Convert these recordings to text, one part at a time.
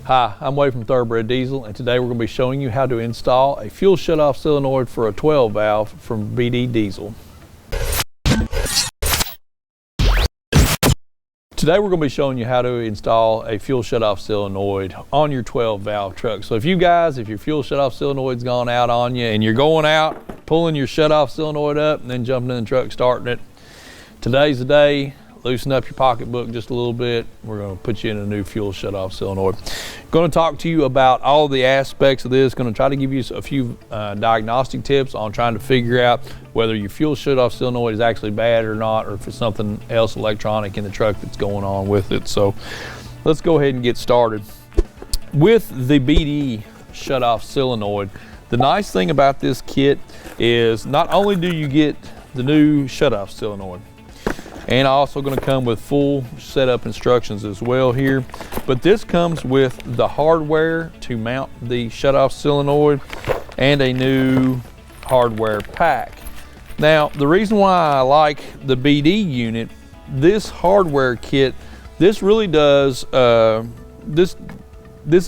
Hi, I'm Wade from Thoroughbred Diesel, and today we're going to be showing you how to install a fuel shutoff solenoid for a 12 valve from BD Diesel. Today we're going to be showing you how to install a fuel shutoff solenoid on your 12 valve truck. So if your fuel shutoff solenoid's gone out on you and you're going out, pulling your shutoff solenoid up and then jumping in the truck, starting it, today's the day. Loosen up your pocketbook just a little bit. We're going to put you in a new fuel shutoff solenoid. Going to talk to you about all the aspects of this. Going to try to give you a few diagnostic tips on trying to figure out whether your fuel shutoff solenoid is actually bad or not, or if it's something else electronic in the truck that's going on with it. So let's go ahead and get started. With the BD shutoff solenoid, the nice thing about this kit is not only do you get the new shutoff solenoid, and also going to come with full setup instructions as well here, but this comes with the hardware to mount the shutoff solenoid and a new hardware pack. Now, the reason why I like the BD unit, this hardware kit, this really does, this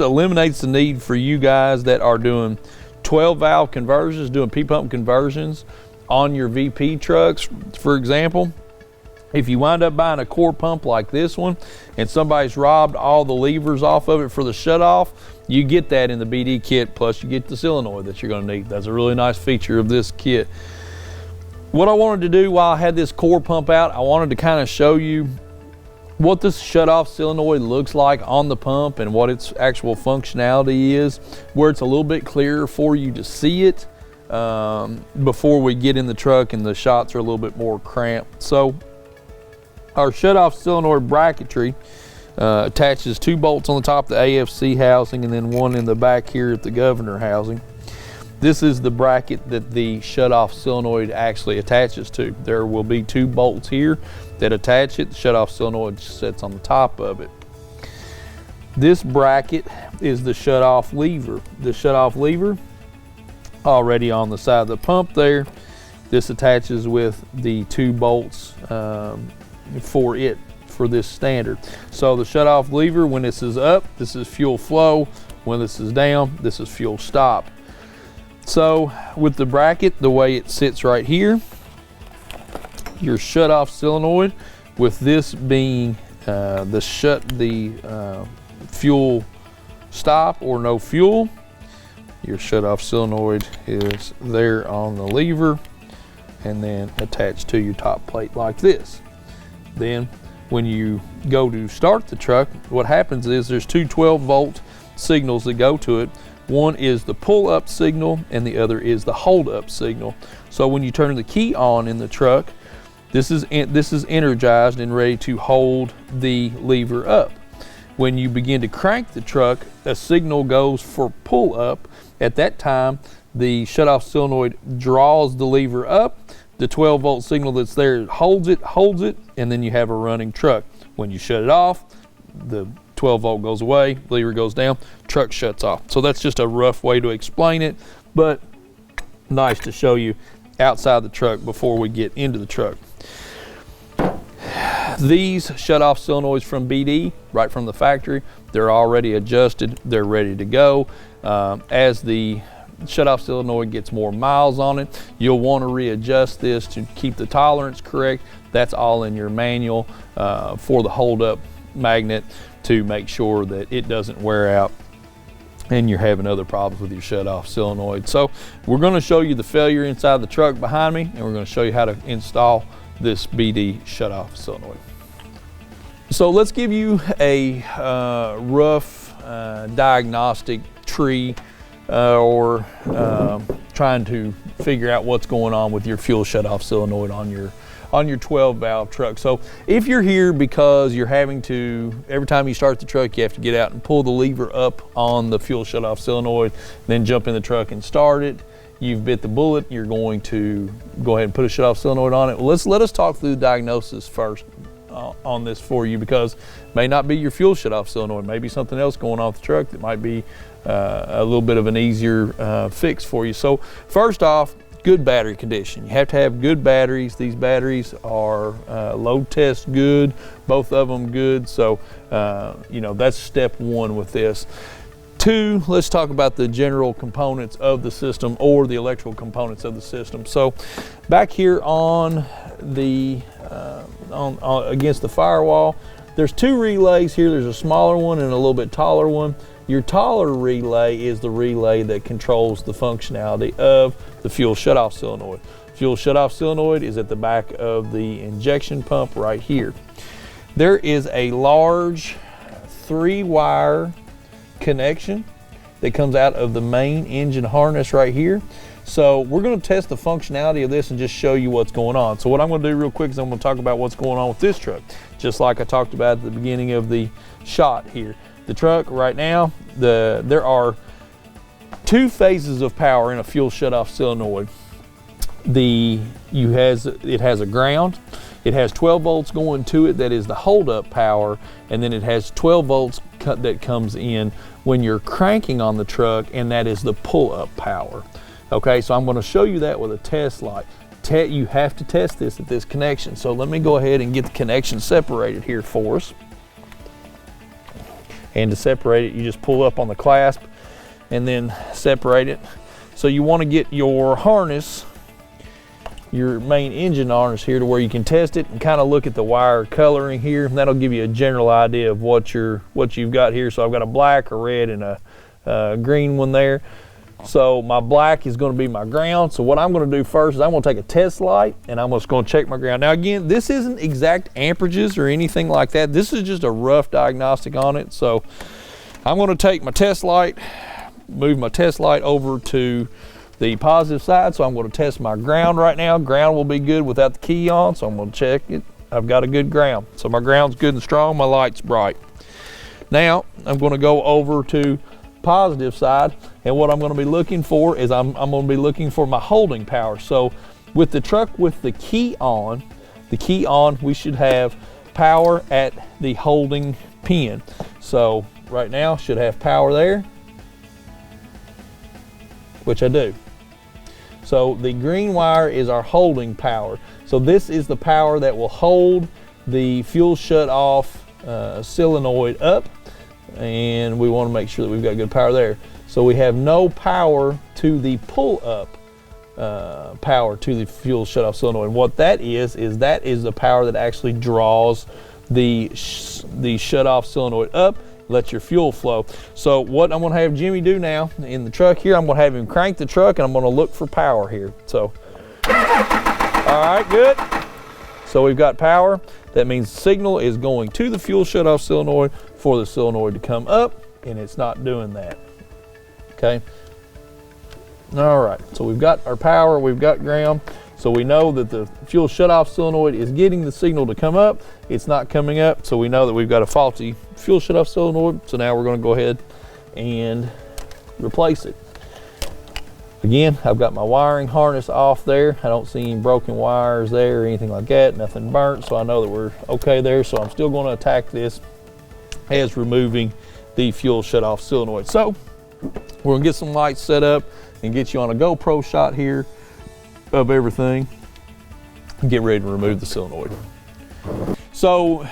eliminates the need for you guys that are doing 12 valve conversions, doing P-pump conversions on your VP trucks, for example. If you wind up buying a core pump like this one and somebody's robbed all the levers off of it for the shutoff, you get that in the BD kit, plus you get the solenoid that you're going to need. That's a really nice feature of this kit. What I wanted to do while I had this core pump out, I wanted to kind of show you what this shutoff solenoid looks like on the pump and what its actual functionality is, where it's a little bit clearer for you to see it before we get in the truck and the shots are a little bit more cramped. So our shutoff solenoid bracketry attaches 2 bolts on the top of the AFC housing and then 1 in the back here at the governor housing. This is the bracket that the shutoff solenoid actually attaches to. There will be 2 bolts here that attach it. The shutoff solenoid sits on the top of it. This bracket is the shutoff lever. The shutoff lever already on the side of the pump there. This attaches with the 2 bolts for this standard. So the shutoff lever, when this is up, this is fuel flow. When this is down, this is fuel stop. So with the bracket, the way it sits right here, your shutoff solenoid, with this being the fuel stop or no fuel, your shutoff solenoid is there on the lever and then attached to your top plate like this. Then when you go to start the truck, what happens is there's 2 12-volt signals that go to it. One is the pull up signal and the other is the hold up signal. So when you turn the key on in the truck, this is energized and ready to hold the lever up. When you begin to crank the truck, a signal goes for pull up. At that time, the shutoff solenoid draws the lever up. The 12-volt signal that's there holds it, and then you have a running truck. When you shut it off, the 12-volt goes away, lever goes down, truck shuts off. So that's just a rough way to explain it, but nice to show you outside the truck before we get into the truck. These shutoff solenoids from BD, right from the factory, they're already adjusted, they're ready to go. As the shutoff solenoid gets more miles on it, you'll want to readjust this to keep the tolerance correct. That's all in your manual for the hold up magnet to make sure that it doesn't wear out and you're having other problems with your shutoff solenoid. So we're going to show you the failure inside the truck behind me, and we're going to show you how to install this BD shutoff solenoid. So let's give you a rough diagnostic tree or trying to figure out what's going on with your fuel shutoff solenoid on your 12 valve truck. So if you're here because you're having to, every time you start the truck, you have to get out and pull the lever up on the fuel shutoff solenoid, then jump in the truck and start it, you've bit the bullet, you're going to go ahead and put a shutoff solenoid on it. Well, let us talk through the diagnosis first on this for you, because it may not be your fuel shutoff solenoid, maybe something else going on with the truck that might be a little bit of an easier fix for you. So first off, good battery condition. You have to have good batteries. These batteries are load test good, both of them good. So, you know, that's step one with this. Two, let's talk about the general components of the system, or the electrical components of the system. So back here on the, against the firewall, there's two relays here. There's a smaller one and a little bit taller one. Your taller relay is the relay that controls the functionality of the fuel shutoff solenoid. Fuel shutoff solenoid is at the back of the injection pump right here. There is a large 3-wire connection that comes out of the main engine harness right here. So we're going to test the functionality of this and just show you what's going on. So what I'm going to do real quick is I'm going to talk about what's going on with this truck, just like I talked about at the beginning of the shot here. The truck right now, there are two phases of power in a fuel shutoff solenoid. It has a ground. It has 12 volts going to it, that is the hold-up power, and then it has 12 volts that comes in when you're cranking on the truck, and that is the pull-up power. Okay, so I'm going to show you that with a test light. You have to test this at this connection. So let me go ahead and get the connection separated here for us. And to separate it, you just pull up on the clasp and then separate it. So you want to get your harness, your main engine harness here, to where you can test it and kind of look at the wire coloring here. And that'll give you a general idea of what you've got here. So I've got a black, a red, and a green one there. So my black is going to be my ground. So what I'm going to do first is I'm going to take a test light and I'm just going to check my ground. Now again, this isn't exact amperages or anything like that. This is just a rough diagnostic on it. So I'm going to take my test light, move my test light over to the positive side. So I'm going to test my ground right now. Ground will be good without the key on. So I'm going to check it. I've got a good ground. So my ground's good and strong. My light's bright. Now I'm going to go over to positive side, and what I'm going to be looking for is I'm going to be looking for my holding power. So with the truck with the key on, we should have power at the holding pin. So right now should have power there, which I do. So the green wire is our holding power. So this is the power that will hold the fuel shut off solenoid up, and we want to make sure that we've got good power there. So we have no power to the pull up power to the fuel shutoff solenoid. And what that is the power that actually draws the shutoff solenoid up, lets your fuel flow. So what I'm going to have Jimmy do now in the truck here, I'm going to have him crank the truck and I'm going to look for power here. So, all right, good. So we've got power. That means the signal is going to the fuel shutoff solenoid for the solenoid to come up, and it's not doing that. Okay. All right, so we've got our power, we've got ground. So we know that the fuel shutoff solenoid is getting the signal to come up. It's not coming up, so we know that we've got a faulty fuel shutoff solenoid. So now we're going to go ahead and replace it. Again, I've got my wiring harness off there. I don't see any broken wires there or anything like that, nothing burnt, so I know that we're okay there. So I'm still going to attack this as removing the fuel shutoff solenoid. So we're going to get some lights set up and get you on a GoPro shot here of everything and get ready to remove the solenoid. So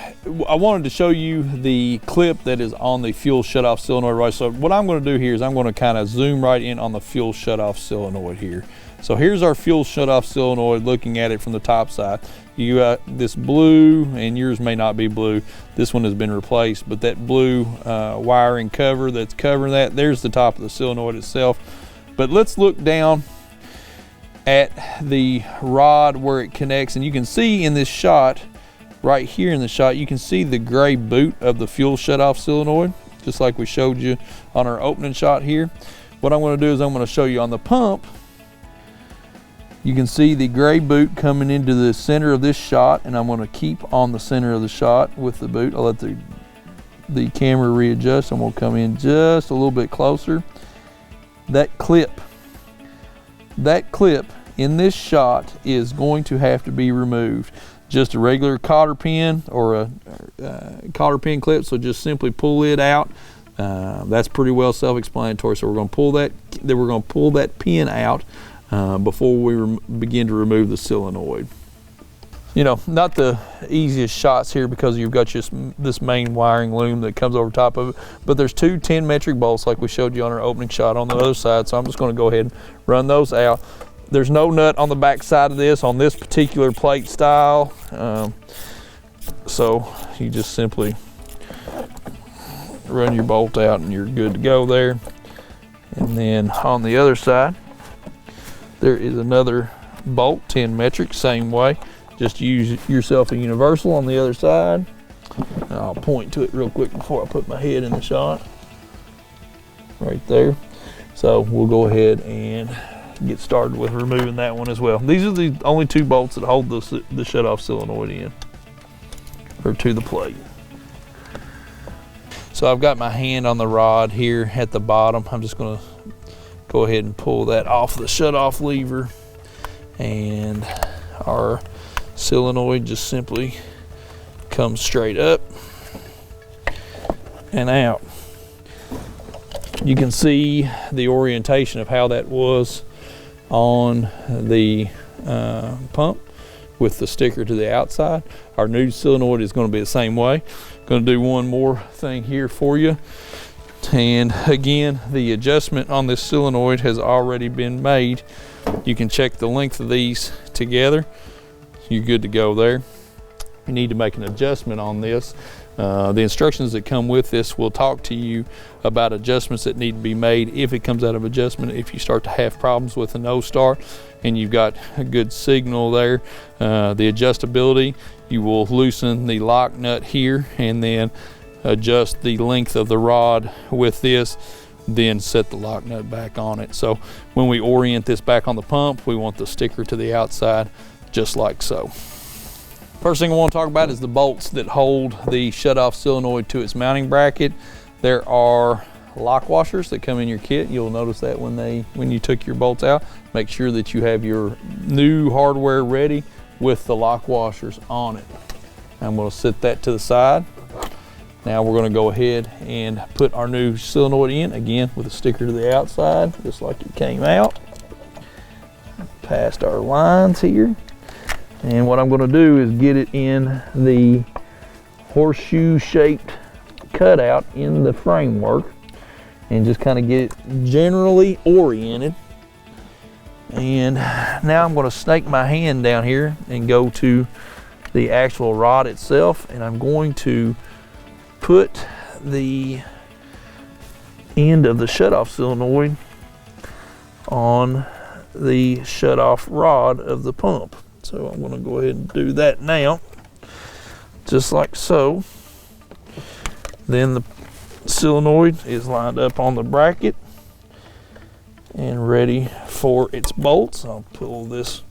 I wanted to show you the clip that is on the fuel shutoff solenoid, right? So what I'm going to do here is I'm going to kind of zoom right in on the fuel shutoff solenoid here. So here's our fuel shutoff solenoid, looking at it from the top side. You got this blue, and yours may not be blue. This one has been replaced, but that blue wiring cover that's covering that, there's the top of the solenoid itself. But let's look down at the rod where it connects, and you can see in this shot, right here in the shot, you can see the gray boot of the fuel shutoff solenoid, just like we showed you on our opening shot here. What I'm going to do is I'm going to show you on the pump. You can see the gray boot coming into the center of this shot, and I'm going to keep on the center of the shot with the boot. I'll let the camera readjust, and we'll come in just a little bit closer. That clip in this shot is going to have to be removed. Just a regular cotter pin or a cotter pin clip, so just simply pull it out. That's pretty well self-explanatory. So we're going to pull that pin out before we begin to remove the solenoid. You know, not the easiest shots here because you've got just this main wiring loom that comes over top of it, but there's two 10 metric bolts like we showed you on our opening shot on the other side, so I'm just going to go ahead and run those out. There's no nut on the back side of this on this particular plate style, so you just simply run your bolt out and you're good to go there. And then on the other side there is another bolt, 10 metric, same way. Just use yourself a universal on the other side. I'll point to it real quick before I put my head in the shot. Right there. So we'll go ahead and get started with removing that one as well. These are the only two bolts that hold the shut-off solenoid in, or to the plate. So I've got my hand on the rod here at the bottom. I'm just going to go ahead and pull that off the shut-off lever, and our solenoid just simply comes straight up and out. You can see the orientation of how that was on the pump with the sticker to the outside. Our new solenoid is going to be the same way. Going to do one more thing here for you. And again, the adjustment on this solenoid has already been made. You can check the length of these together. You're good to go there. You need to make an adjustment on this. The instructions that come with this will talk to you about adjustments that need to be made if it comes out of adjustment. If you start to have problems with a no start and you've got a good signal there, the adjustability, you will loosen the lock nut here and then adjust the length of the rod with this, then set the lock nut back on it. So when we orient this back on the pump, we want the sticker to the outside, just like so. First thing I want to talk about is the bolts that hold the shut-off solenoid to its mounting bracket. There are lock washers that come in your kit. You'll notice that when you took your bolts out. Make sure that you have your new hardware ready with the lock washers on it. I'm going to set that to the side. Now we're going to go ahead and put our new solenoid in, again with a sticker to the outside, just like it came out. Past our lines here. And what I'm going to do is get it in the horseshoe shaped cutout in the framework and just kind of get it generally oriented. And now I'm going to snake my hand down here and go to the actual rod itself, and I'm going to put the end of the shutoff solenoid on the shutoff rod of the pump. So I'm going to go ahead and do that now, just like so. Then the solenoid is lined up on the bracket and ready for its bolts. I'll pull this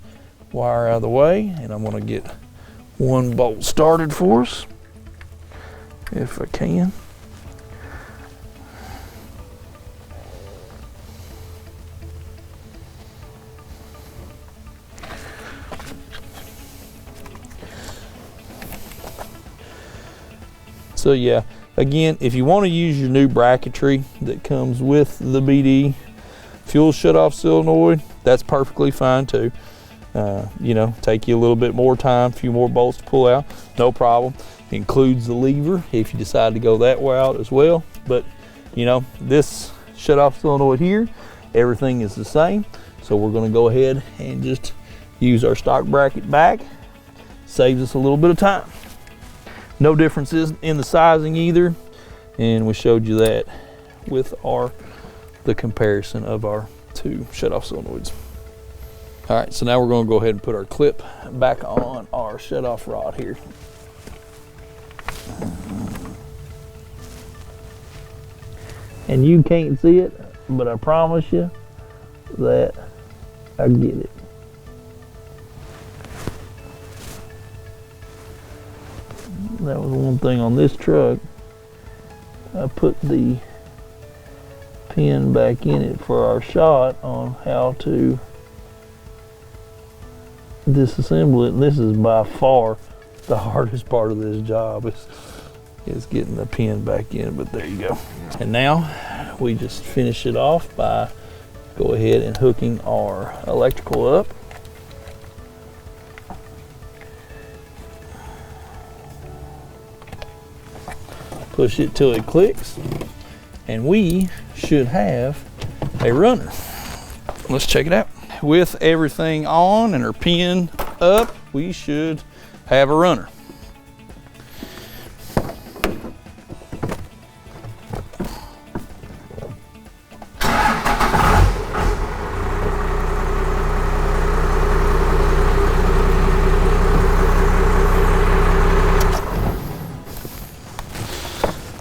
wire out of the way, and I'm going to get one bolt started for us, if I can. So yeah, again, if you want to use your new bracketry that comes with the BD fuel shutoff solenoid, that's perfectly fine too. You know, take you a little bit more time, a few more bolts to pull out, no problem. Includes the lever if you decide to go that way out as well. But you know, this shutoff solenoid here, everything is the same. So we're going to go ahead and just use our stock bracket back. Saves us a little bit of time. No differences in the sizing either, and we showed you that with the comparison of our two shutoff solenoids. All right, so now we're going to go ahead and put our clip back on our shutoff rod here. And you can't see it, but I promise you that I get it. That was one thing on this truck. I put the pin back in it for our shot on how to disassemble it. And this is by far the hardest part of this job is getting the pin back in, but there you go. And now we just finish it off by go ahead and hooking our electrical up. Push it till it clicks, and we should have a runner. Let's check it out. With everything on and our pin up, we should have a runner.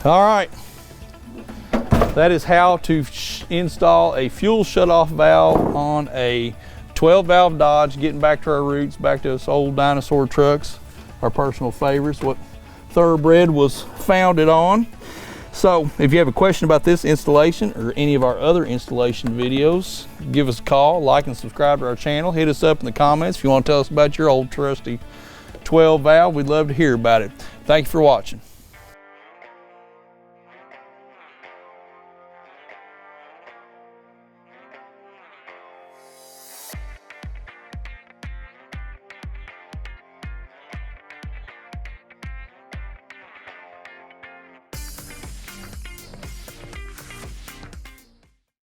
All right, that is how to install a fuel shutoff valve on a 12 valve Dodge. Getting back to our roots, back to us old dinosaur trucks, our personal favorites, what Thoroughbred was founded on. So if you have a question about this installation or any of our other installation videos, give us a call, like and subscribe to our channel. Hit us up in the comments if you want to tell us about your old trusty 12 valve. We'd love to hear about it. Thank you for watching.